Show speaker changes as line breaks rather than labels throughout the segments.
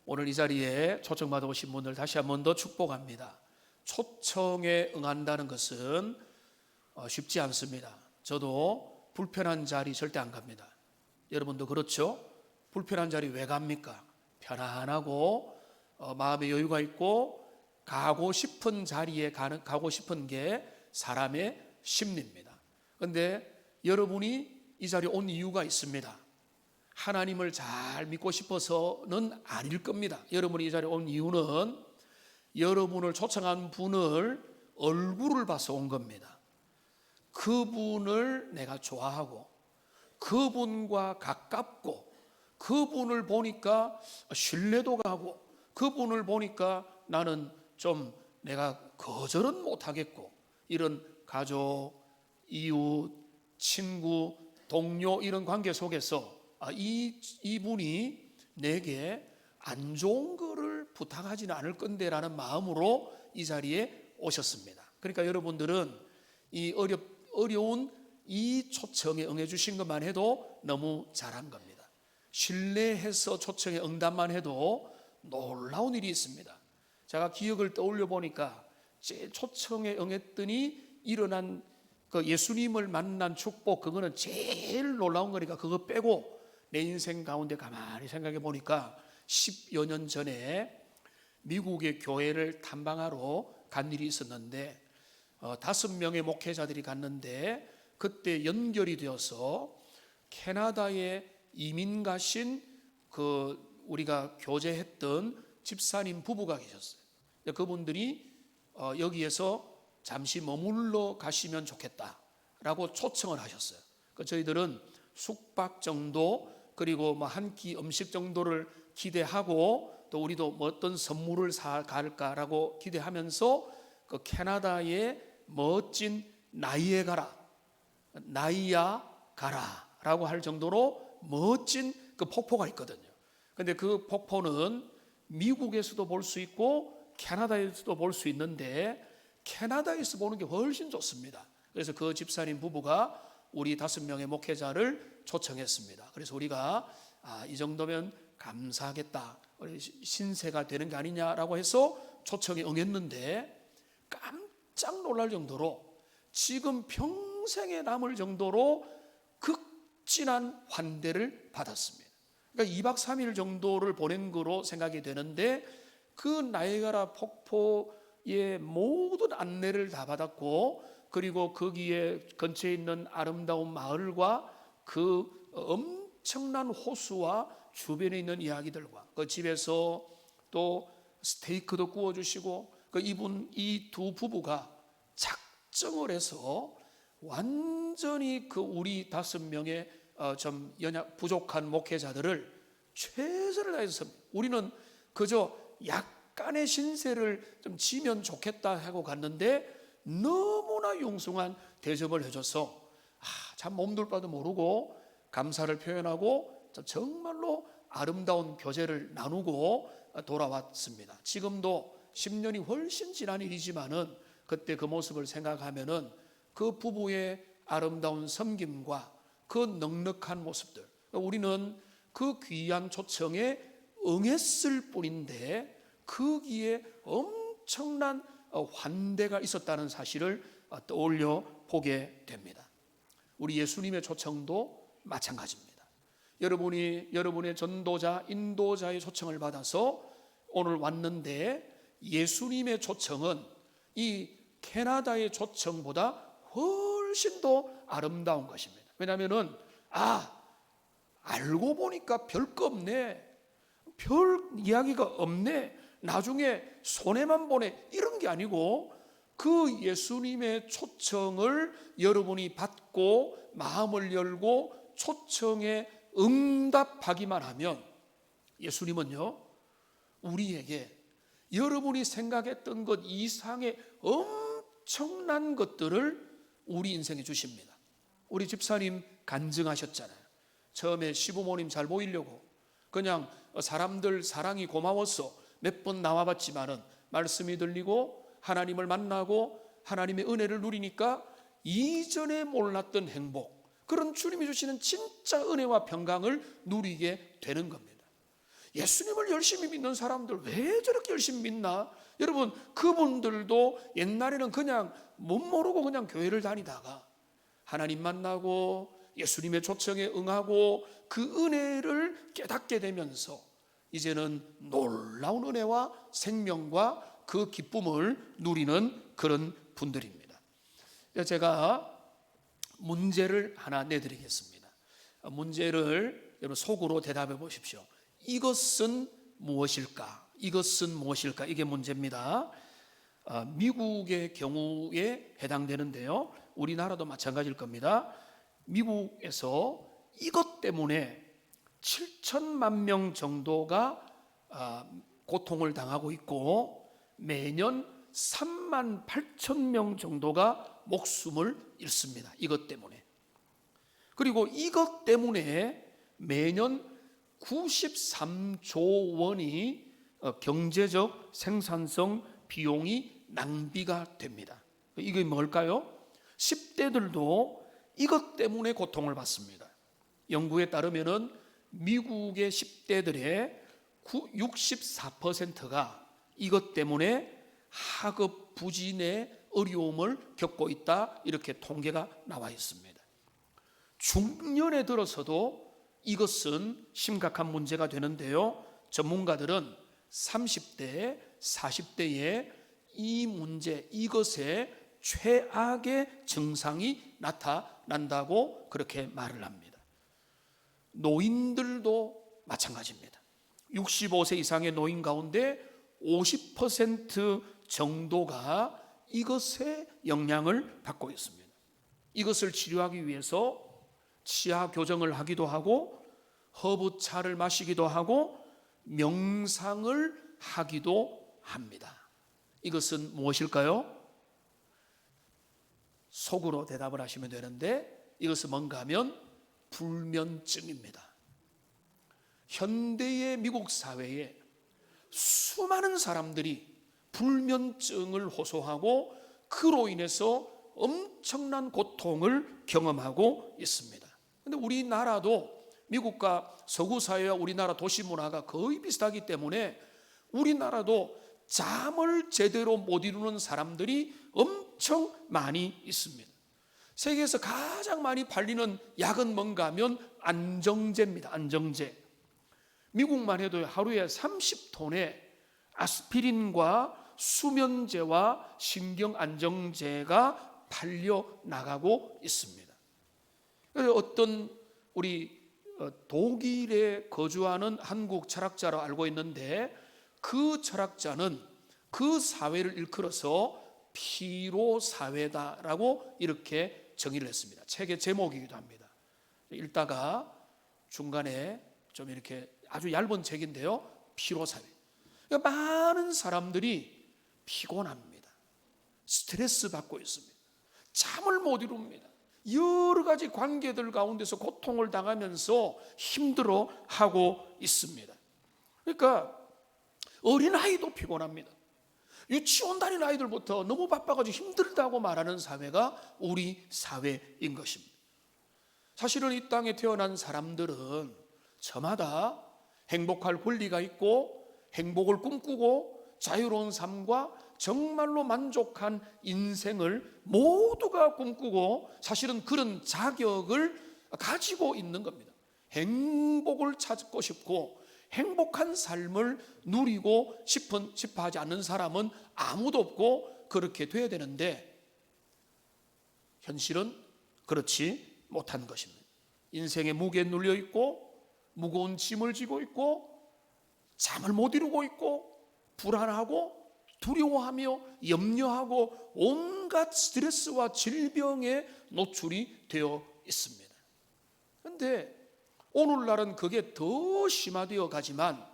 오늘 이 자리에 초청받아 오신 분들 다시 한 번 더 축복합니다. 초청에 응한다는 것은 쉽지 않습니다. 저도 불편한 자리 절대 안 갑니다. 여러분도 그렇죠? 불편한 자리 왜 갑니까? 편안하고 마음의 여유가 있고 가고 싶은 자리에 가고 싶은 게 사람의 심리입니다. 그런데 여러분이 이 자리에 온 이유가 있습니다. 하나님을 잘 믿고 싶어서는 아닐 겁니다. 여러분이 이 자리에 온 이유는 여러분을 초청한 분을 얼굴을 봐서 온 겁니다. 그분을 내가 좋아하고 그분과 가깝고 그분을 보니까 신뢰도 가고 그분을 보니까 나는 좀 내가 거절은 못하겠고 이런 가족, 이웃, 친구, 동료 이런 관계 속에서 이분이 내게 안 좋은 거를 부탁하지는 않을 건데라는 마음으로 이 자리에 오셨습니다. 그러니까 여러분들은 이 어려운 이 초청에 응해 주신 것만 해도 너무 잘한 겁니다. 신뢰해서 초청에 응답만 해도 놀라운 일이 있습니다. 제가 기억을 떠올려 보니까 제 초청에 응했더니 일어난 그 예수님을 만난 축복, 그거는 제일 놀라운 거니까 그거 빼고 내 인생 가운데 가만히 생각해 보니까 10여 년 전에 미국의 교회를 탐방하러 간 일이 있었는데 5명의 목회자들이 갔는데 그때 연결이 되어서 캐나다에 이민 가신 그 우리가 교제했던 집사님 부부가 계셨어요. 그분들이 여기에서 잠시 머물러 가시면 좋겠다라고 초청을 하셨어요. 저희들은 숙박 정도 그리고 뭐 한 끼 음식 정도를 기대하고 또 우리도 뭐 어떤 선물을 사갈까라고 기대하면서 그 캐나다의 멋진 나이아가라라고 할 정도로 멋진 그 폭포가 있거든요. 근데 그 폭포는 미국에서도 볼 수 있고 캐나다에서도 볼 수 있는데 캐나다에서 보는 게 훨씬 좋습니다. 그래서 그 집사님 부부가 우리 5명의 목회자를 초청했습니다. 그래서 우리가 이 정도면 감사하겠다, 신세가 되는 게 아니냐라고 해서 초청에 응했는데 깜짝 놀랄 정도로 지금 평생에 남을 정도로 극진한 환대를 받았습니다. 그러니까 2박 3일 정도를 보낸 거로 생각이 되는데 그 나이아가라 폭포의 모든 안내를 다 받았고 그리고 거기에 근처에 있는 아름다운 마을과 그 엄청난 호수와 주변에 있는 이야기들과 그 집에서 또 스테이크도 구워주시고 이 두 부부가 작정을 해서 완전히 그 우리 5명의 좀 연약 부족한 목회자들을 최선을 다해서 우리는 그저 약간의 신세를 좀 지면 좋겠다 하고 갔는데 너무나 융숭한 대접을 해줘서 참 몸둘 바도 모르고 감사를 표현하고 정말로 아름다운 교제를 나누고 돌아왔습니다. 지금도 10년이 훨씬 지난 일이지만은 그때 그 모습을 생각하면은 그 부부의 아름다운 섬김과 그 넉넉한 모습들, 우리는 그 귀한 초청에 응했을 뿐인데 거기에 엄청난 환대가 있었다는 사실을 떠올려 보게 됩니다. 우리 예수님의 초청도 마찬가지입니다. 여러분이 여러분의 전도자, 인도자의 초청을 받아서 오늘 왔는데 예수님의 초청은 이 캐나다의 초청보다 훨씬 더 아름다운 것입니다. 왜냐하면 알고 보니까 별거 없네, 별 이야기가 없네, 나중에 손해만 보네, 이런 게 아니고 그 예수님의 초청을 여러분이 받고 마음을 열고 초청에 응답하기만 하면 예수님은요 우리에게 여러분이 생각했던 것 이상의 엄청난 것들을 우리 인생에 주십니다. 우리 집사님 간증하셨잖아요. 처음에 시부모님 잘 보이려고 그냥 사람들 사랑이 고마워서 몇 번 나와봤지만은 말씀이 들리고 하나님을 만나고 하나님의 은혜를 누리니까 이전에 몰랐던 행복, 그런 주님이 주시는 진짜 은혜와 평강을 누리게 되는 겁니다. 예수님을 열심히 믿는 사람들 왜 저렇게 열심히 믿나? 여러분, 그분들도 옛날에는 그냥 못 모르고 그냥 교회를 다니다가 하나님 만나고 예수님의 초청에 응하고 그 은혜를 깨닫게 되면서 이제는 놀라운 은혜와 생명과 그 기쁨을 누리는 그런 분들입니다. 제가 문제를 하나 내드리겠습니다. 문제를 여러분 속으로 대답해 보십시오. 이것은 무엇일까? 이것은 무엇일까? 이게 문제입니다. 미국의 경우에 해당되는데요, 우리나라도 마찬가지일 겁니다. 미국에서 이것 때문에 7천만 명 정도가 고통을 당하고 있고 매년 3만 8천 명 정도가 목숨을 잃습니다. 이것 때문에. 그리고 이것 때문에 매년 93조 원이 경제적 생산성 비용이 낭비가 됩니다. 이게 뭘까요? 10대들도 이것 때문에 고통을 받습니다. 연구에 따르면 미국의 10대들의 64%가 이것 때문에 학업 부진의 어려움을 겪고 있다, 이렇게 통계가 나와 있습니다. 중년에 들어서도 이것은 심각한 문제가 되는데요, 전문가들은 30대, 40대에 이 문제, 이것의 최악의 증상이 나타난다고 그렇게 말을 합니다. 노인들도 마찬가지입니다. 65세 이상의 노인 가운데 50% 정도가 이것의 영향을 받고 있습니다. 이것을 치료하기 위해서 치아 교정을 하기도 하고 허브차를 마시기도 하고 명상을 하기도 합니다. 이것은 무엇일까요? 속으로 대답을 하시면 되는데 이것은 뭔가 하면 불면증입니다. 현대의 미국 사회에 수많은 사람들이 불면증을 호소하고 그로 인해서 엄청난 고통을 경험하고 있습니다. 그런데 우리나라도 미국과 서구 사회와 우리나라 도시 문화가 거의 비슷하기 때문에 우리나라도 잠을 제대로 못 이루는 사람들이 엄청 많이 있습니다. 세계에서 가장 많이 팔리는 약은 뭔가 하면 안정제입니다. 안정제. 미국만 해도 하루에 30톤의 아스피린과 수면제와 신경안정제가 팔려 나가고 있습니다. 그래서 어떤 우리 독일에 거주하는 한국 철학자로 알고 있는데 그 철학자는 그 사회를 일컬어서 피로 사회다라고 이렇게 정의를 했습니다. 책의 제목이기도 합니다. 읽다가 중간에 좀 이렇게 아주 얇은 책인데요, 피로 사회. 그러니까 많은 사람들이 피곤합니다. 스트레스 받고 있습니다. 잠을 못 이룹니다. 여러 가지 관계들 가운데서 고통을 당하면서 힘들어하고 있습니다. 그러니까 어린아이도 피곤합니다. 유치원 다니는 아이들부터 너무 바빠가지고 힘들다고 말하는 사회가 우리 사회인 것입니다. 사실은 이 땅에 태어난 사람들은 저마다 행복할 권리가 있고 행복을 꿈꾸고 자유로운 삶과 정말로 만족한 인생을 모두가 꿈꾸고 사실은 그런 자격을 가지고 있는 겁니다. 행복을 찾고 싶고 행복한 삶을 누리고 싶어 하지 않는 사람은 아무도 없고 그렇게 돼야 되는데 현실은 그렇지 못한 것입니다. 인생의 무게에 눌려 있고 무거운 짐을 지고 있고 잠을 못 이루고 있고 불안하고 두려워하며 염려하고 온갖 스트레스와 질병에 노출이 되어 있습니다. 그런데 오늘날은 그게 더 심화되어 가지만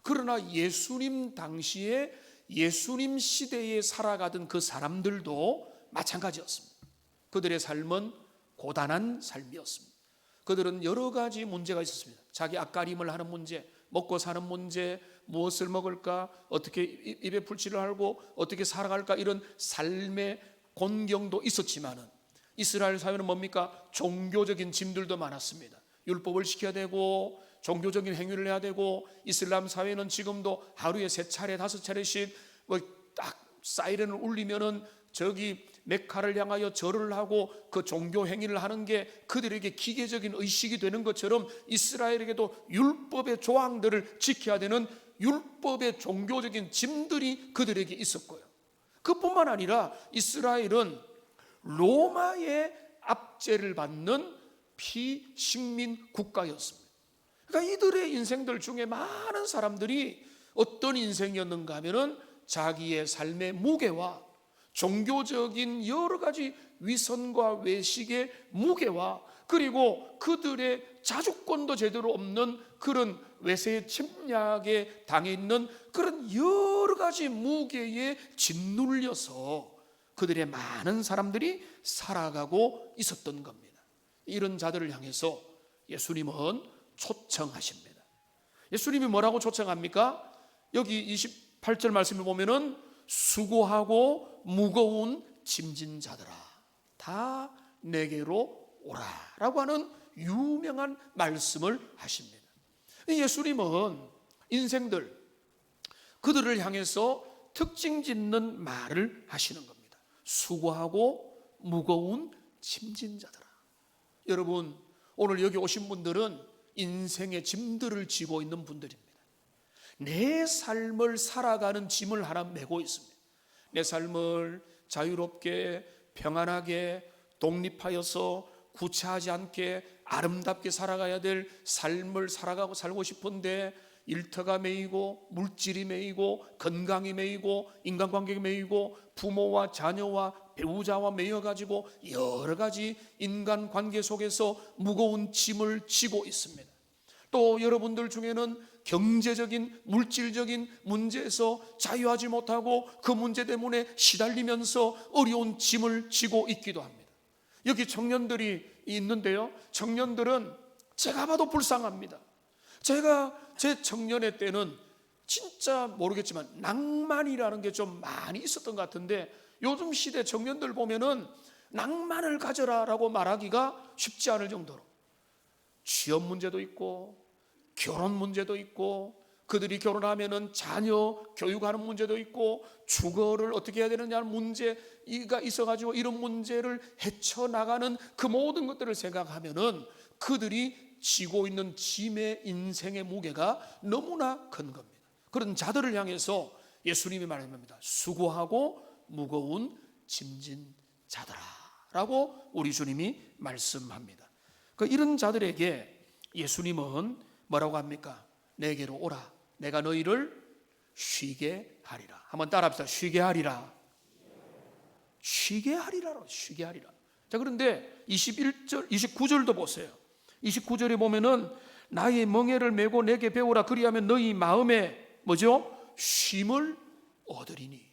그러나 예수님 당시에 예수님 시대에 살아가던 그 사람들도 마찬가지였습니다. 그들의 삶은 고단한 삶이었습니다. 그들은 여러 가지 문제가 있었습니다. 자기 앞가림을 하는 문제, 먹고 사는 문제, 무엇을 먹을까, 어떻게 입에 풀칠을 하고 어떻게 살아갈까, 이런 삶의 곤경도 있었지만은 이스라엘 사회는 뭡니까? 종교적인 짐들도 많았습니다. 율법을 지켜야 되고 종교적인 행위를 해야 되고, 이슬람 사회는 지금도 하루에 3차례 5차례씩 뭐 딱 사이렌을 울리면은 저기 메카를 향하여 절을 하고 그 종교 행위를 하는 게 그들에게 기계적인 의식이 되는 것처럼 이스라엘에게도 율법의 조항들을 지켜야 되는 율법의 종교적인 짐들이 그들에게 있었고요. 그뿐만 아니라 이스라엘은 로마의 압제를 받는 피식민 국가였습니다. 그러니까 이들의 인생들 중에 많은 사람들이 어떤 인생이었는가 하면은 자기의 삶의 무게와 종교적인 여러 가지 위선과 외식의 무게와, 그리고 그들의 자주권도 제대로 없는 그런 외세의 침략에 당해 있는 그런 여러 가지 무게에 짓눌려서 그들의 많은 사람들이 살아가고 있었던 겁니다. 이런 자들을 향해서 예수님은 초청하십니다. 예수님이 뭐라고 초청합니까? 여기 28절 말씀을 보면은 수고하고 무거운 짐진 자들아 다 내게로 오라 라고 하는 유명한 말씀을 하십니다. 예수님은 인생들 그들을 향해서 특징 짓는 말을 하시는 겁니다. 수고하고 무거운 짐진 자들아. 여러분, 오늘 여기 오신 분들은 인생의 짐들을 지고 있는 분들입니다. 내 삶을 살아가는 짐을 하나 메고 있습니다. 내 삶을 자유롭게 평안하게 독립하여서 구차하지 않게 아름답게 살아가야 될 삶을 살고 싶은데 일터가 매이고 물질이 매이고 건강이 매이고 인간관계가 매이고 부모와 자녀와 배우자와 매여가지고 여러 가지 인간관계 속에서 무거운 짐을 지고 있습니다. 또 여러분들 중에는 경제적인 물질적인 문제에서 자유하지 못하고 그 문제 때문에 시달리면서 어려운 짐을 지고 있기도 합니다. 여기 청년들이 있는데요, 청년들은 제가 봐도 불쌍합니다. 제가 제 청년의 때는 진짜 모르겠지만 낭만이라는 게 좀 많이 있었던 것 같은데, 요즘 시대 청년들 보면은 낭만을 가져라라고 말하기가 쉽지 않을 정도로 취업 문제도 있고 결혼 문제도 있고, 그들이 결혼하면은 자녀 교육하는 문제도 있고, 주거를 어떻게 해야 되느냐는 문제가 있어가지고 이런 문제를 헤쳐나가는 그 모든 것들을 생각하면은 그들이 지고 있는 짐의 인생의 무게가 너무나 큰 겁니다. 그런 자들을 향해서 예수님이 말합니다. 수고하고 무거운 짐진 자들아 라고 우리 주님이 말씀합니다. 이런 자들에게 예수님은 뭐라고 합니까? 내게로 오라. 내가 너희를 쉬게 하리라. 한번 따라합시다. 쉬게 하리라. 쉬게 하리라. 쉬게 하리라. 자, 그런데 21절, 29절도 보세요. 29절에 보면은 나의 멍에를 메고 내게 배우라. 그리하면 너희 마음에 뭐죠? 쉼을 얻으리니.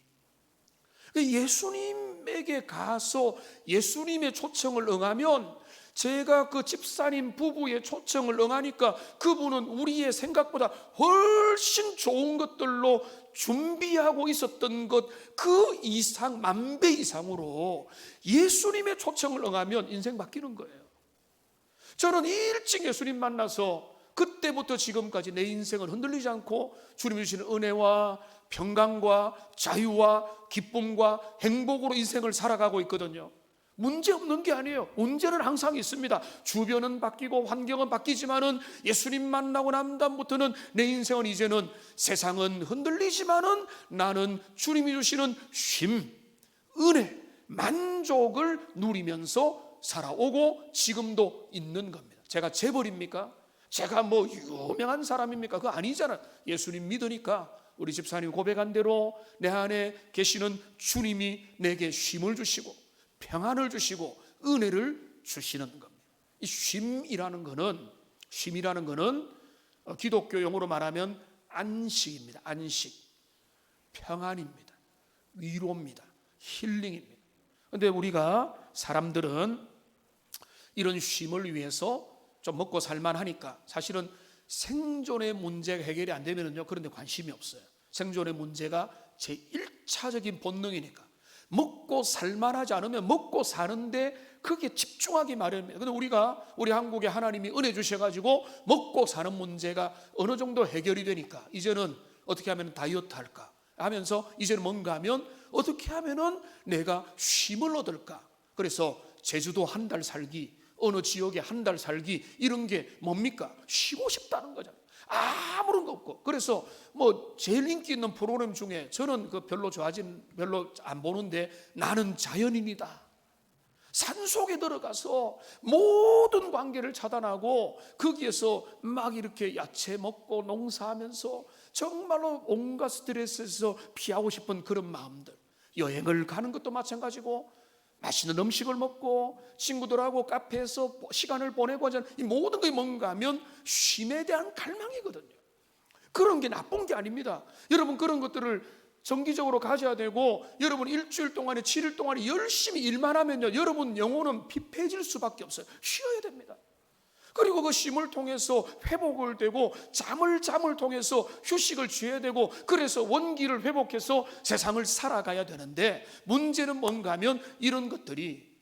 예수님에게 가서 예수님의 초청을 응하면, 제가 그 집사님 부부의 초청을 응하니까 그분은 우리의 생각보다 훨씬 좋은 것들로 준비하고 있었던 것 그 이상, 만배 이상으로 예수님의 초청을 응하면 인생 바뀌는 거예요. 저는 일찍 예수님 만나서 그때부터 지금까지 내 인생은 흔들리지 않고 주님이 주시는 은혜와 평강과 자유와 기쁨과 행복으로 인생을 살아가고 있거든요. 문제 없는 게 아니에요. 문제는 항상 있습니다. 주변은 바뀌고 환경은 바뀌지만은 예수님 만나고 난 다음부터는 내 인생은 이제는 세상은 흔들리지만은 나는 주님이 주시는 쉼, 은혜, 만족을 누리면서 살아오고 지금도 있는 겁니다. 제가 재벌입니까? 제가 뭐 유명한 사람입니까? 그거 아니잖아요. 예수님 믿으니까 우리 집사님 고백한 대로 내 안에 계시는 주님이 내게 쉼을 주시고 평안을 주시고 은혜를 주시는 겁니다. 이 쉼이라는 거는 기독교 용어로 말하면 안식입니다. 안식, 평안입니다. 위로입니다. 힐링입니다. 그런데 우리가 사람들은 이런 쉼을 위해서 좀 먹고 살만하니까 사실은 생존의 문제가 해결이 안 되면요, 그런 데 관심이 없어요. 생존의 문제가 제 1차적인 본능이니까. 먹고 살만하지 않으면 먹고 사는데 그게 집중하기 마련입니다. 근데 우리 한국에 하나님이 은혜 주셔가지고 먹고 사는 문제가 어느 정도 해결이 되니까 이제는 어떻게 하면 다이어트 할까 하면서 이제는 뭔가 하면 어떻게 하면은 내가 쉼을 얻을까. 그래서 제주도 한 달 살기, 어느 지역에 한 달 살기, 이런 게 뭡니까? 쉬고 싶다는 거잖아요. 아무런 거 없고. 그래서 뭐 제일 인기 있는 프로그램 중에 저는 별로 안 보는데 나는 자연인이다. 산속에 들어가서 모든 관계를 차단하고 거기에서 막 이렇게 야채 먹고 농사하면서 정말로 온갖 스트레스에서 피하고 싶은 그런 마음들. 여행을 가는 것도 마찬가지고 맛있는 음식을 먹고 친구들하고 카페에서 시간을 보내고 하는 이 모든 것이 뭔가 하면 쉼에 대한 갈망이거든요. 그런 게 나쁜 게 아닙니다. 여러분 그런 것들을 정기적으로 가져야 되고, 여러분 일주일 동안에 7일 동안에 열심히 일만 하면요, 여러분 영혼은 피폐해질 수밖에 없어요. 쉬어야 됩니다. 그리고 그 쉼을 통해서 회복을 되고 잠을 통해서 휴식을 취해야 되고, 그래서 원기를 회복해서 세상을 살아가야 되는데, 문제는 뭔가 하면 이런 것들이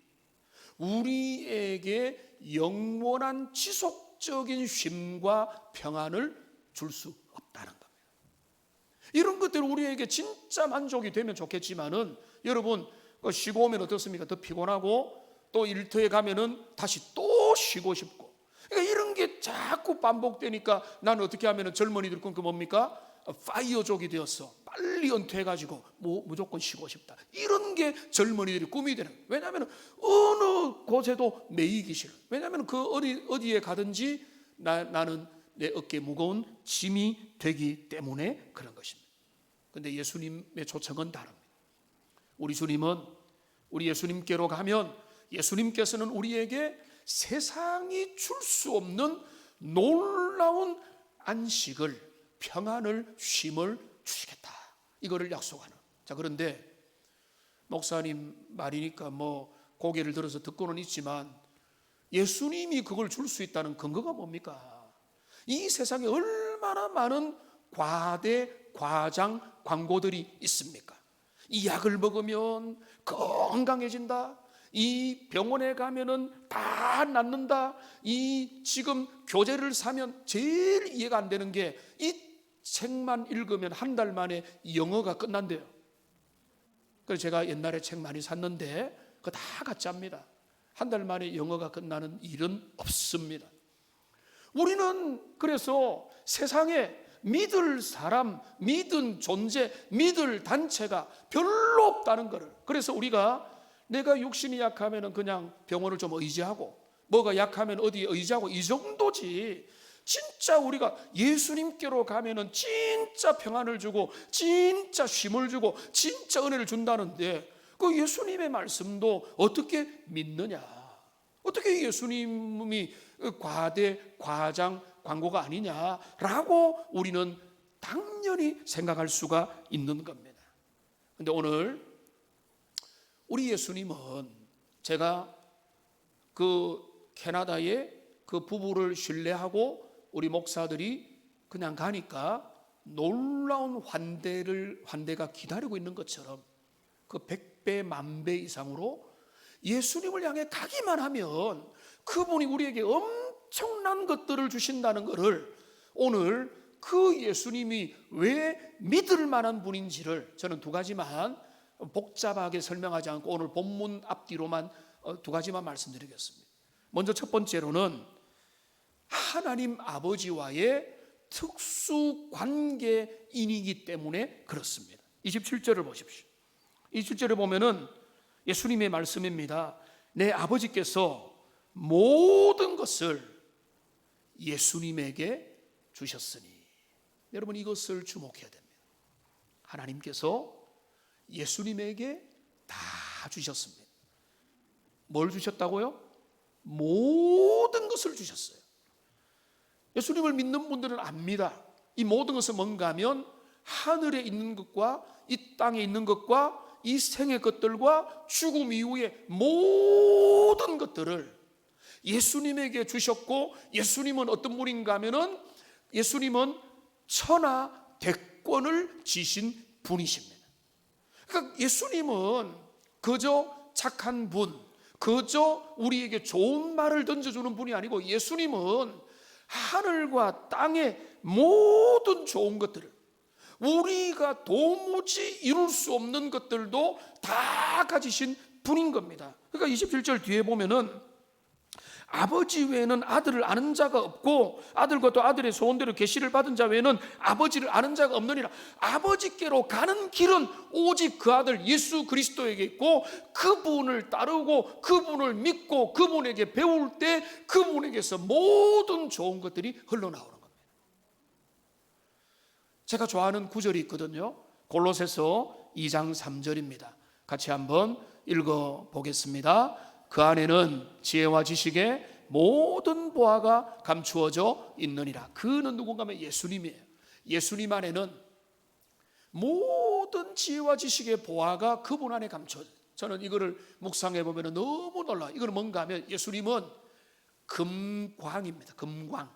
우리에게 영원한 지속적인 쉼과 평안을 줄 수 없다는 겁니다. 이런 것들 우리에게 진짜 만족이 되면 좋겠지만은, 여러분 쉬고 오면 어떻습니까? 더 피곤하고 또 일터에 가면은 다시 또 쉬고 싶고, 그러니까 이런 게 자꾸 반복되니까 나는 어떻게 하면은 젊은이들 꿈 뭡니까? 파이어족이 되었어. 빨리 은퇴해가지고 무조건 쉬고 싶다. 이런 게 젊은이들의 꿈이 되는 거예요. 왜냐하면 어느 곳에도 매이기 싫어. 왜냐하면 그 어디에 가든지 나는 내 어깨에 무거운 짐이 되기 때문에 그런 것입니다. 그런데 예수님의 초청은 다릅니다. 우리 예수님께로 가면 예수님께서는 우리에게 세상이 줄 수 없는 놀라운 안식을, 평안을, 쉼을 주시겠다, 이거를 약속하는. 자, 그런데 목사님 말이니까 뭐 고개를 들어서 듣고는 있지만, 예수님이 그걸 줄 수 있다는 근거가 뭡니까? 이 세상에 얼마나 많은 과장 광고들이 있습니까? 이 약을 먹으면 건강해진다, 이 병원에 가면은 다 낫는다, 이 지금 교재를 사면 제일 이해가 안 되는 게 이 책만 읽으면 한 달 만에 영어가 끝난대요. 그래서 제가 옛날에 책 많이 샀는데 그거 다 가짜입니다. 한 달 만에 영어가 끝나는 일은 없습니다. 우리는 그래서 세상에 믿을 사람, 믿은 존재, 믿을 단체가 별로 없다는 것을, 그래서 우리가 내가 육신이 약하면 그냥 병원을 좀 의지하고, 뭐가 약하면 어디에 의지하고, 이 정도지. 진짜 우리가 예수님께로 가면은 진짜 평안을 주고 진짜 쉼을 주고 진짜 은혜를 준다는데, 그 예수님의 말씀도 어떻게 믿느냐? 어떻게 예수님이 과장 광고가 아니냐라고 우리는 당연히 생각할 수가 있는 겁니다. 그런데 오늘 우리 예수님은, 제가 그 캐나다에 그 부부를 신뢰하고 우리 목사들이 그냥 가니까 놀라운 환대가 기다리고 있는 것처럼 그 100배, 10,000배 이상으로 예수님을 향해 가기만 하면 그분이 우리에게 엄청난 것들을 주신다는 것을, 오늘 그 예수님이 왜 믿을 만한 분인지를 저는 두 가지만 복잡하게 설명하지 않고 오늘 본문 앞뒤로만 두 가지만 말씀드리겠습니다. 먼저 첫 번째로는 하나님 아버지와의 특수 관계인이기 때문에 그렇습니다. 27절을 보십시오. 27절을 보면은 예수님의 말씀입니다. 내 아버지께서 모든 것을 예수님에게 주셨으니. 여러분 이것을 주목해야 됩니다. 하나님께서 예수님에게 다 주셨습니다. 뭘 주셨다고요? 모든 것을 주셨어요. 예수님을 믿는 분들은 압니다. 이 모든 것은 뭔가 하면 하늘에 있는 것과 이 땅에 있는 것과 이 생의 것들과 죽음 이후의 모든 것들을 예수님에게 주셨고, 예수님은 어떤 분인가 하면은 예수님은 천하 대권을 지신 분이십니다. 그러니까 예수님은 그저 착한 분, 그저 우리에게 좋은 말을 던져주는 분이 아니고 예수님은 하늘과 땅의 모든 좋은 것들을, 우리가 도무지 이룰 수 없는 것들도 다 가지신 분인 겁니다. 그러니까 27절 뒤에 보면은 아버지 외에는 아들을 아는 자가 없고 아들과 또 아들의 소원대로 계시를 받은 자 외에는 아버지를 아는 자가 없느니라. 아버지께로 가는 길은 오직 그 아들 예수 그리스도에게 있고, 그분을 따르고 그분을 믿고 그분에게 배울 때 그분에게서 모든 좋은 것들이 흘러나오는 겁니다. 제가 좋아하는 구절이 있거든요. 골로새서 2장 3절입니다. 같이 한번 읽어보겠습니다. 그 안에는 지혜와 지식의 모든 보화가 감추어져 있느니라. 그는 누군가 하면 예수님이에요. 예수님 안에는 모든 지혜와 지식의 보화가 그분 안에 감춰져. 저는 이거를 묵상해 보면 너무 놀라요. 이거는 뭔가 하면 예수님은 금광입니다. 금광.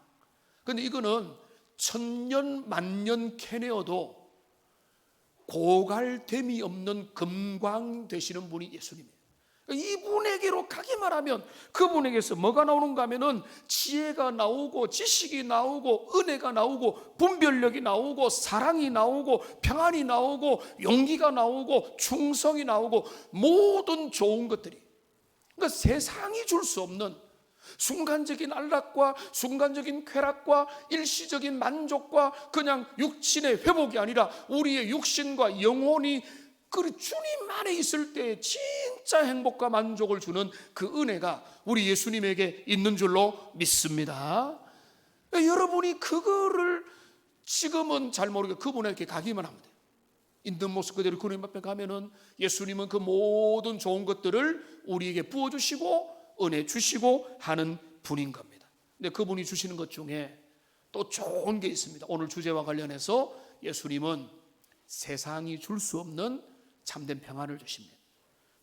근데 이거는 천년 만년 캐내어도 고갈됨이 없는 금광 되시는 분이 예수님이에요. 이분에게로 가기만 하면 그분에게서 뭐가 나오는가 하면은 지혜가 나오고 지식이 나오고 은혜가 나오고 분별력이 나오고 사랑이 나오고 평안이 나오고 용기가 나오고 충성이 나오고 모든 좋은 것들이, 그러니까 세상이 줄 수 없는 순간적인 안락과 순간적인 쾌락과 일시적인 만족과 그냥 육신의 회복이 아니라 우리의 육신과 영혼이 그 주님 안에 있을 때 진짜 행복과 만족을 주는 그 은혜가 우리 예수님에게 있는 줄로 믿습니다. 여러분이 그거를 지금은 잘 모르게 그분에게 가기만 하면 돼요. 있는 모습 그대로 그님 앞에 가면은 예수님은 그 모든 좋은 것들을 우리에게 부어주시고 은혜 주시고 하는 분인 겁니다. 근데 그분이 주시는 것 중에 또 좋은 게 있습니다. 오늘 주제와 관련해서 예수님은 세상이 줄 수 없는 참된 평안을 주십니다.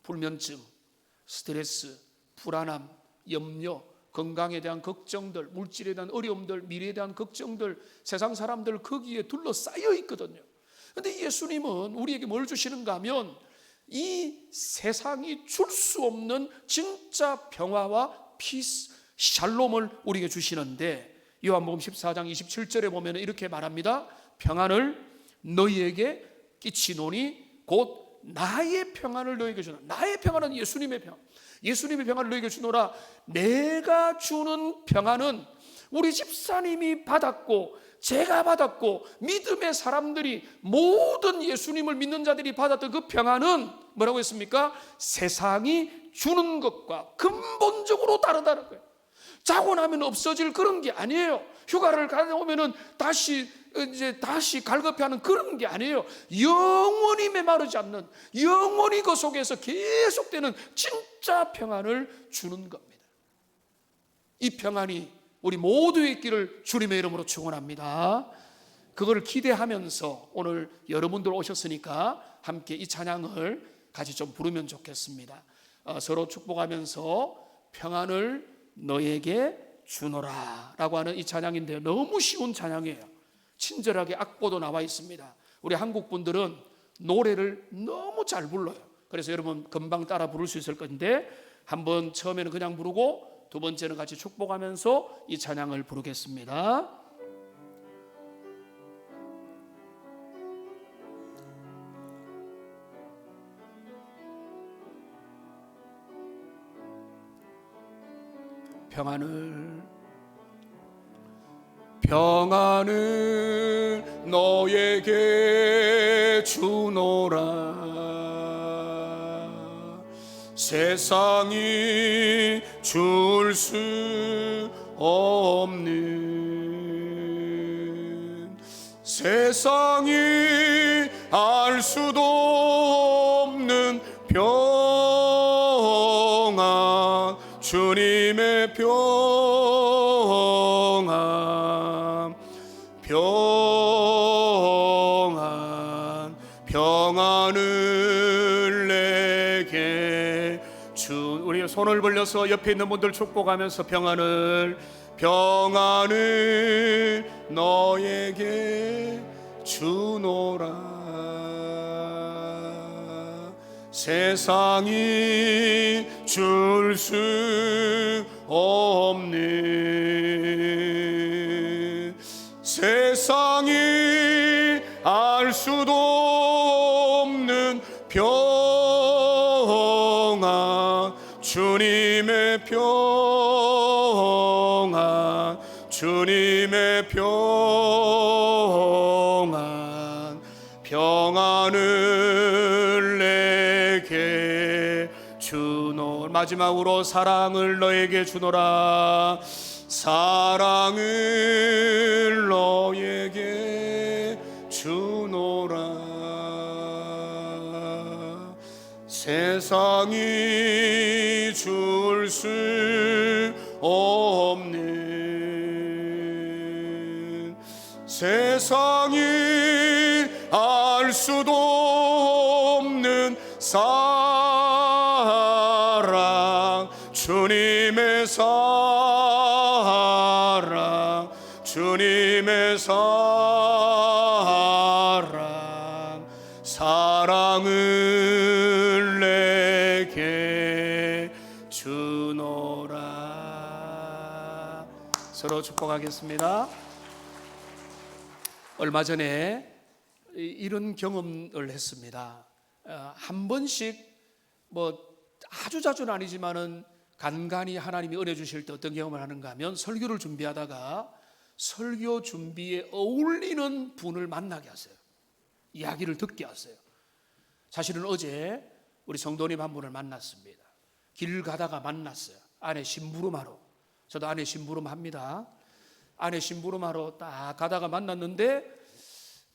불면증, 스트레스, 불안함, 염려, 건강에 대한 걱정들, 물질에 대한 어려움들, 미래에 대한 걱정들, 세상 사람들 거기에 둘러싸여 있거든요. 그런데 예수님은 우리에게 뭘 주시는가 하면 이 세상이 줄 수 없는 진짜 평화와 피스, 샬롬을 우리에게 주시는데, 요한복음 14장 27절에 보면 이렇게 말합니다. 평안을 너희에게 끼치노니 곧 나의 평안을 너희에게 주노라. 나의 평안은 예수님의 평안. 예수님의 평안을 너희에게 주노라. 내가 주는 평안은 우리 집사님이 받았고 제가 받았고 믿음의 사람들이 모든 예수님을 믿는 자들이 받았던 그 평안은 뭐라고 했습니까? 세상이 주는 것과 근본적으로 다르다는 거예요. 자고 나면 없어질 그런 게 아니에요. 휴가를 가져오면은 다시 갈급해하는 그런 게 아니에요. 영원히 메마르지 않는, 영원히 그 속에서 계속되는 진짜 평안을 주는 겁니다. 이 평안이 우리 모두의 있기를 주님의 이름으로 축원합니다. 그걸 기대하면서 오늘 여러분들 오셨으니까 함께 이 찬양을 같이 좀 부르면 좋겠습니다. 서로 축복하면서 평안을 너에게 주노라 라고 하는 이 찬양인데요, 너무 쉬운 찬양이에요. 친절하게 악보도 나와 있습니다. 우리 한국 분들은 노래를 너무 잘 불러요. 그래서 여러분 금방 따라 부를 수 있을 건데, 한번 처음에는 그냥 부르고 두 번째는 같이 축복하면서 이 찬양을 부르겠습니다. 평안을 너에게 주노라. 세상이 줄 수 없는, 세상이 알 수도 없는 평안, 주님의 평안, 평안을 내게 주. 우리 손을 벌려서 옆에 있는 분들 축복하면서 평안을 너에게 주노라. 세상이 줄 수 없는, 세상이 알 수도 없는 평안, 주님의 평안, 주님의 평안, 평안을 내게 주노라. 마지막으로 사랑을 너에게 주노라. 사랑을 너에게 주노라. 세상이 줄 수 없는, 세상이 알 수도 없는 사랑, 주님의 사랑, 주님의 사랑, 사랑을 내게 주노라. 서로 축복하겠습니다. 얼마 전에 이런 경험을 했습니다. 한 번씩 아주 자주는 아니지만은 간간히 하나님이 은혜 주실 때 어떤 경험을 하는가 하면, 설교를 준비하다가 설교 준비에 어울리는 분을 만나게 하세요. 이야기를 듣게 하세요. 사실은 어제 우리 성도님 한 분을 만났습니다. 길 가다가 만났어요. 아내 심부름하러. 저도 아내 심부름합니다. 아내 심부름하러 딱 가다가 만났는데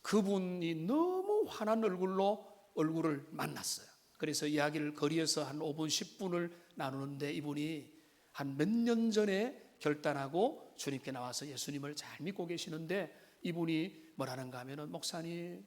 그분이 너무 환한 얼굴로 얼굴을 만났어요. 그래서 이야기를 거리에서 한 5분 10분을 나누는데, 이분이 한 몇 년 전에 결단하고 주님께 나와서 예수님을 잘 믿고 계시는데, 이분이 뭐라는가 하면은, 목사님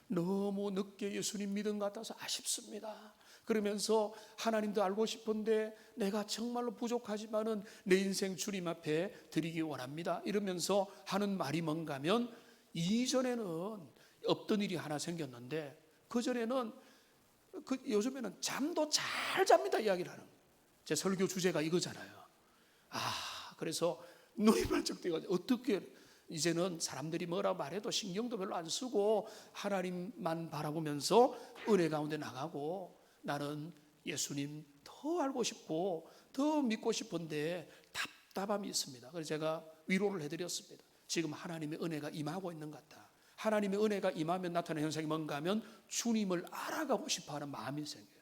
너무 늦게 예수님 믿은 것 같아서 아쉽습니다. 그러면서 하나님도 알고 싶은데 내가 정말로 부족하지만은 내 인생 주님 앞에 드리기 원합니다. 이러면서 하는 말이 뭔가 하면, 이전에는 없던 일이 하나 생겼는데 그전에는 요즘에는 잠도 잘 잡니다 이야기를 하는 거예요. 제 설교 주제가 이거잖아요. 그래서 눈이 번쩍 뜨가지고, 어떻게 이제는 사람들이 뭐라 말해도 신경도 별로 안 쓰고 하나님만 바라보면서 은혜 가운데 나가고, 나는 예수님 더 알고 싶고 더 믿고 싶은데 답답함이 있습니다. 그래서 제가 위로를 해드렸습니다. 지금 하나님의 은혜가 임하고 있는 것 같다. 하나님의 은혜가 임하면 나타나는 현상이 뭔가 하면, 주님을 알아가고 싶어하는 마음이 생겨요.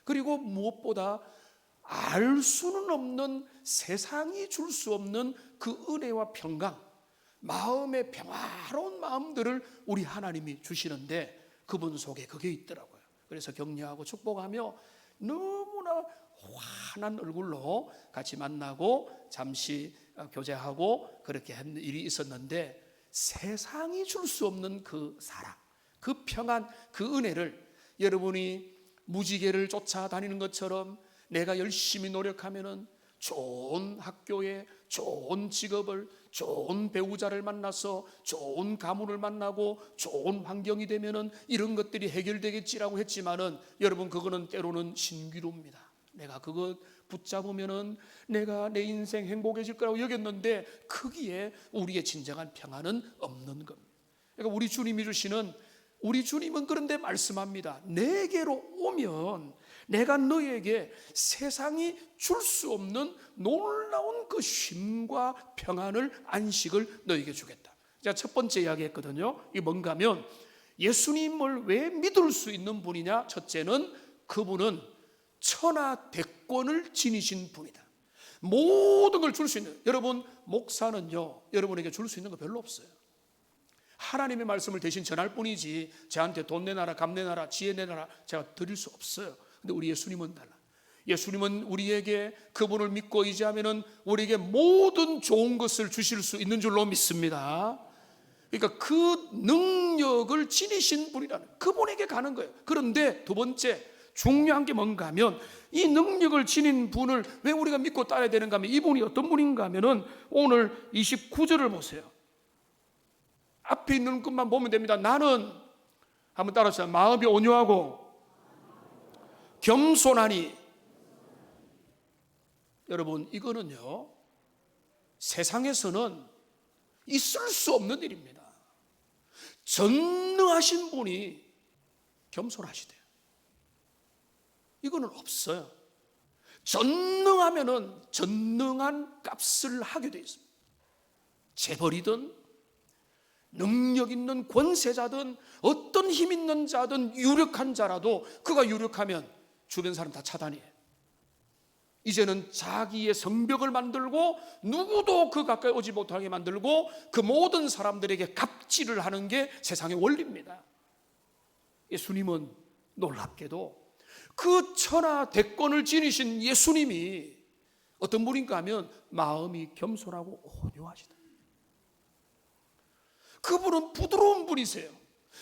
그리고 무엇보다 알 수는 없는, 세상이 줄 수 없는 그 은혜와 평강, 마음의 평화로운 마음들을 우리 하나님이 주시는데, 그분 속에 그게 있더라고요. 그래서 격려하고 축복하며 너무나 환한 얼굴로 같이 만나고 잠시 교제하고 그렇게 한 일이 있었는데, 세상이 줄 수 없는 그 사랑, 그 평안, 그 은혜를 여러분이 무지개를 쫓아다니는 것처럼 내가 열심히 노력하면은 좋은 학교에 좋은 직업을, 좋은 배우자를 만나서 좋은 가문을 만나고 좋은 환경이 되면은 이런 것들이 해결되겠지라고 했지만은, 여러분 그거는 때로는 신기루입니다. 내가 그거 붙잡으면은 내가 내 인생 행복해질 거라고 여겼는데 거기에 우리의 진정한 평안은 없는 겁니다. 그러니까 우리 주님이 주시는, 우리 주님은 그런데 말씀합니다. 내게로 오면 내가 너에게 세상이 줄 수 없는 놀라운 그 쉼과 평안을, 안식을 너에게 주겠다. 제가 첫 번째 이야기했거든요. 이게 뭔가 하면, 예수님을 왜 믿을 수 있는 분이냐? 첫째는 그분은 천하대권을 지니신 분이다. 모든 걸 줄 수 있는, 여러분 목사는요 여러분에게 줄 수 있는 거 별로 없어요. 하나님의 말씀을 대신 전할 뿐이지 저한테 돈 내놔라, 감 내놔라, 지혜 내놔라 제가 드릴 수 없어요. 근데 우리 예수님은 달라. 예수님은 우리에게 그분을 믿고 의지하면은 우리에게 모든 좋은 것을 주실 수 있는 줄로 믿습니다. 그러니까 그 능력을 지니신 분이라는, 그분에게 가는 거예요. 그런데 두 번째 중요한 게 뭔가 하면, 이 능력을 지닌 분을 왜 우리가 믿고 따라야 되는가 하면, 이분이 어떤 분인가 하면은 오늘 29절을 보세요. 앞에 있는 것만 보면 됩니다. 나는, 한번 따라하세요. 마음이 온유하고 겸손하니. 여러분, 이거는요, 세상에서는 있을 수 없는 일입니다. 전능하신 분이 겸손하시대요. 이거는 없어요. 전능하면은 전능한 값을 하게 돼 있습니다. 재벌이든 능력 있는 권세자든 어떤 힘 있는 자든 유력한 자라도 그가 유력하면 주변 사람 다 차단해요. 이제는 자기의 성벽을 만들고 누구도 그 가까이 오지 못하게 만들고 그 모든 사람들에게 갑질을 하는 게 세상의 원리입니다. 예수님은 놀랍게도 그 천하 대권을 지니신 예수님이 어떤 분인가 하면 마음이 겸손하고 온유하시다. 그분은 부드러운 분이세요.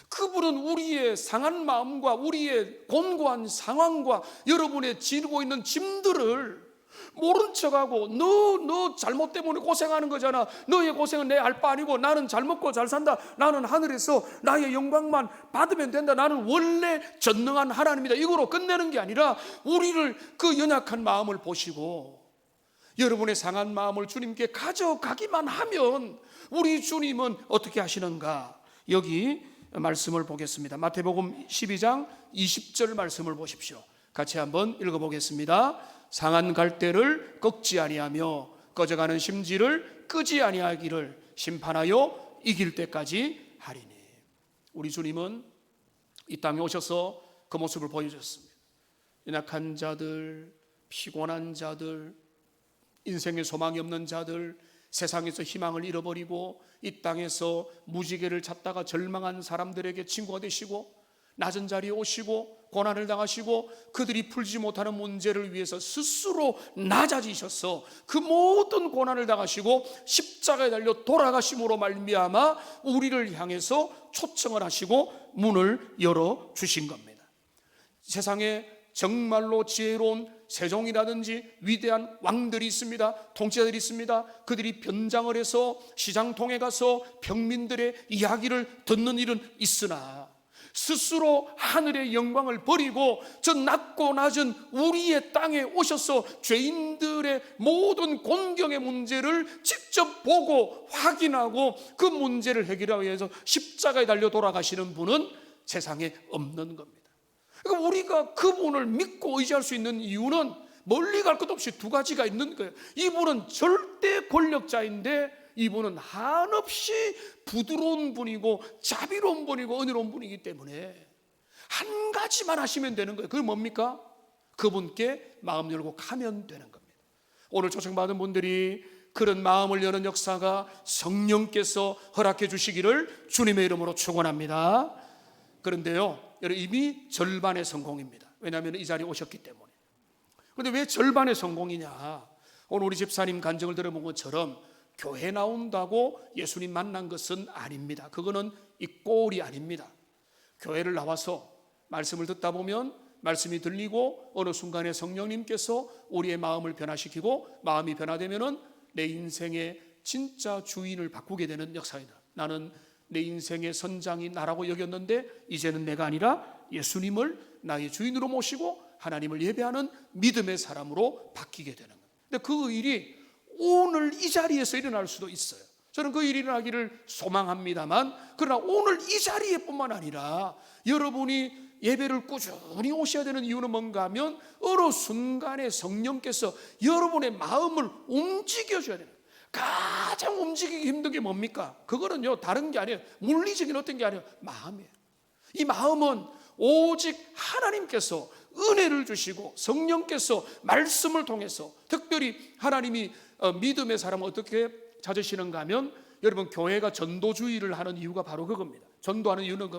그분은 우리의 상한 마음과 우리의 곤고한 상황과 여러분의 지르고 있는 짐들을 모른 척하고 너 잘못 때문에 고생하는 거잖아. 너의 고생은 내 알 바 아니고 나는 잘 먹고 잘 산다. 나는 하늘에서 나의 영광만 받으면 된다. 나는 원래 전능한 하나님이다. 이거로 끝내는 게 아니라 우리를 그 연약한 마음을 보시고 여러분의 상한 마음을 주님께 가져가기만 하면 우리 주님은 어떻게 하시는가? 여기 말씀을 보겠습니다. 마태복음 12장 20절 말씀을 보십시오. 같이 한번 읽어보겠습니다. 상한 갈대를 꺾지 아니하며 꺼져가는 심지를 끄지 아니하기를 심판하여 이길 때까지 하리니. 우리 주님은 이 땅에 오셔서 그 모습을 보여줬습니다. 연약한 자들, 피곤한 자들, 인생에 소망이 없는 자들, 세상에서 희망을 잃어버리고 이 땅에서 무지개를 찾다가 절망한 사람들에게 친구가 되시고 낮은 자리에 오시고 고난을 당하시고 그들이 풀지 못하는 문제를 위해서 스스로 낮아지셔서 그 모든 고난을 당하시고 십자가에 달려 돌아가심으로 말미암아 우리를 향해서 초청을 하시고 문을 열어주신 겁니다. 세상에 정말로 지혜로운 세종이라든지 위대한 왕들이 있습니다. 통치자들이 있습니다. 그들이 변장을 해서 시장통에 가서 평민들의 이야기를 듣는 일은 있으나 스스로 하늘의 영광을 버리고 저 낮고 낮은 우리의 땅에 오셔서 죄인들의 모든 곤경의 문제를 직접 보고 확인하고 그 문제를 해결하기 위해서 십자가에 달려 돌아가시는 분은 세상에 없는 겁니다. 그러니까 우리가 그분을 믿고 의지할 수 있는 이유는 멀리 갈 것도 없이 두 가지가 있는 거예요. 이분은 절대 권력자인데 이분은 한없이 부드러운 분이고 자비로운 분이고 은혜로운 분이기 때문에 한 가지만 하시면 되는 거예요. 그게 뭡니까? 그분께 마음 열고 가면 되는 겁니다. 오늘 초청받은 분들이 그런 마음을 여는 역사가 성령께서 허락해 주시기를 주님의 이름으로 축원합니다. 그런데요, 여러분, 이미 절반의 성공입니다. 왜냐하면 이 자리에 오셨기 때문에. 그런데 왜 절반의 성공이냐? 오늘 우리 집사님 간증을 들어본 것처럼 교회 나온다고 예수님 만난 것은 아닙니다. 그거는 이 꼴이 아닙니다. 교회를 나와서 말씀을 듣다 보면 말씀이 들리고 어느 순간에 성령님께서 우리의 마음을 변화시키고 마음이 변화되면은 내 인생의 진짜 주인을 바꾸게 되는 역사이다. 나는 내 인생의 선장이 나라고 여겼는데 이제는 내가 아니라 예수님을 나의 주인으로 모시고 하나님을 예배하는 믿음의 사람으로 바뀌게 되는 거예요. 근데 그 일이 오늘 이 자리에서 일어날 수도 있어요. 저는 그 일이 일어나기를 소망합니다만, 그러나 오늘 이 자리에뿐만 아니라 여러분이 예배를 꾸준히 오셔야 되는 이유는 뭔가 하면 어느 순간에 성령께서 여러분의 마음을 움직여줘야 되는 거예요. 가장 움직이기 힘든 게 뭡니까? 그거는요, 다른 게 아니에요. 물리적인 어떤 게 아니에요. 마음이에요. 이 마음은 오직 하나님께서 은혜를 주시고 성령께서 말씀을 통해서, 특별히 하나님이 믿음의 사람을 어떻게 찾으시는가 하면, 여러분, 교회가 전도주의를 하는 이유가 바로 그겁니다. 전도하는 이유는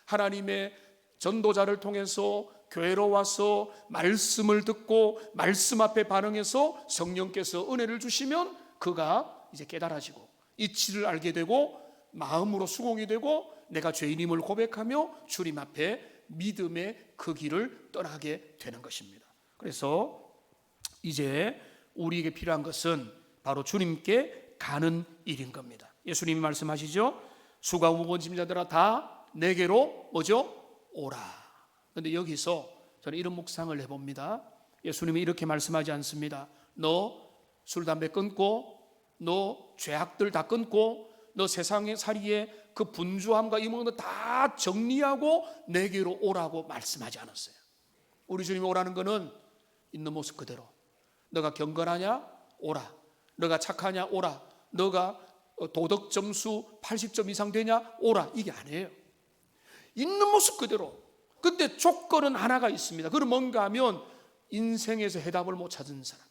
하나님의 전도자를 통해서 교회로 와서 말씀을 듣고 말씀 앞에 반응해서 성령께서 은혜를 주시면 그가 이제 깨달아지고 이치를 알게 되고 마음으로 수긍이 되고 내가 죄인임을 고백하며 주님 앞에 믿음의 그 길을 떠나게 되는 것입니다. 그래서 이제 우리에게 필요한 것은 바로 주님께 가는 일인 겁니다. 예수님이 말씀하시죠. 수고하고 무거운 짐 자들아 다 내게로 뭐죠? 오라. 그런데 여기서 저는 이런 묵상을 해봅니다. 예수님이 이렇게 말씀하지 않습니다. 너 술, 담배 끊고, 너 죄악들 다 끊고, 너 세상의 살이에 그 분주함과 이런 거 다 정리하고 내게로 오라고 말씀하지 않았어요. 우리 주님이 오라는 거는 있는 모습 그대로. 너가 경건하냐? 오라. 너가 착하냐? 오라. 너가 도덕 점수 80점 이상 되냐? 오라. 이게 아니에요. 있는 모습 그대로. 근데 조건은 하나가 있습니다. 그건 뭔가 하면 인생에서 해답을 못 찾은 사람.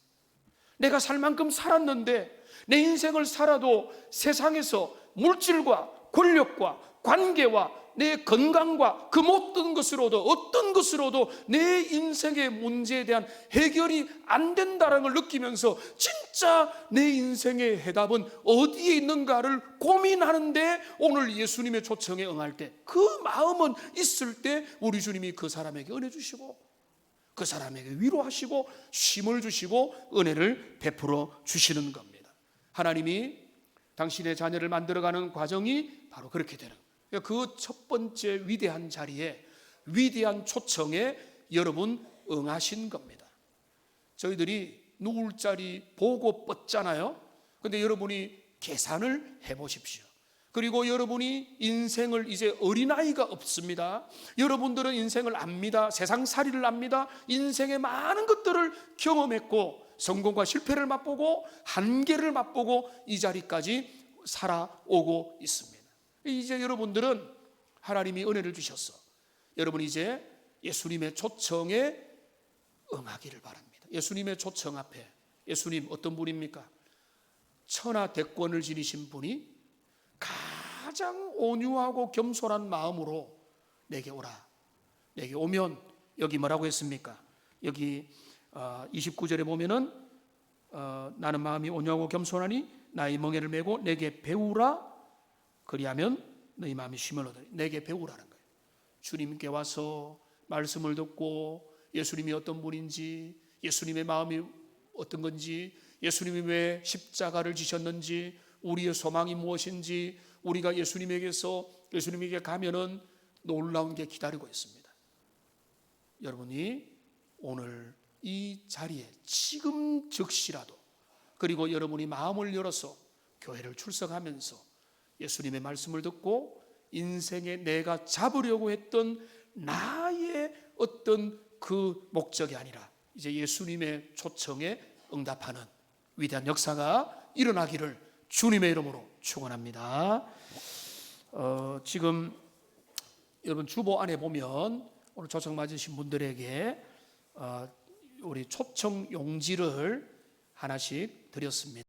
내가 살 만큼 살았는데 내 인생을 살아도 세상에서 물질과 권력과 관계와 내 건강과 그 모든 것으로도 어떤 것으로도 내 인생의 문제에 대한 해결이 안 된다는 걸 느끼면서 진짜 내 인생의 해답은 어디에 있는가를 고민하는데 오늘 예수님의 초청에 응할 때 그 마음은 있을 때 우리 주님이 그 사람에게 은혜 주시고 그 사람에게 위로하시고 쉼을 주시고 은혜를 베풀어 주시는 겁니다. 하나님이 당신의 자녀를 만들어가는 과정이 바로 그렇게 되는 거예요. 그 첫 번째 위대한 자리에 위대한 초청에 여러분 응하신 겁니다. 저희들이 누울 자리 보고 뻗잖아요. 근데 여러분이 계산을 해보십시오. 그리고 여러분이 인생을 이제 어린아이가 없습니다. 여러분들은 인생을 압니다. 세상살이를 압니다. 인생의 많은 것들을 경험했고 성공과 실패를 맛보고 한계를 맛보고 이 자리까지 살아오고 있습니다. 이제 여러분들은 하나님이 은혜를 주셔서 여러분 이제 예수님의 초청에 응하기를 바랍니다. 예수님의 초청 앞에 예수님 어떤 분입니까? 천하대권을 지니신 분이 가장 온유하고 겸손한 마음으로 내게 오라. 내게 오면 여기 뭐라고 했습니까? 여기 29절에 보면은 나는 마음이 온유하고 겸손하니 나의 멍에를 메고 내게 배우라. 그리하면 너희 마음이 쉼을 얻으리. 내게 배우라는 거예요. 주님께 와서 말씀을 듣고 예수님이 어떤 분인지, 예수님의 마음이 어떤 건지, 예수님이 왜 십자가를 지셨는지, 우리의 소망이 무엇인지, 우리가 예수님에게 가면은 놀라운 게 기다리고 있습니다. 여러분이 오늘 이 자리에 지금 즉시라도, 그리고 여러분이 마음을 열어서 교회를 출석하면서 예수님의 말씀을 듣고 인생에 내가 잡으려고 했던 나의 어떤 그 목적이 아니라 이제 예수님의 초청에 응답하는 위대한 역사가 일어나기를 주님의 이름으로 축원합니다. 지금 여러분 주보 안에 보면 오늘 초청 맞으신 분들에게 우리 초청 용지를 하나씩 드렸습니다.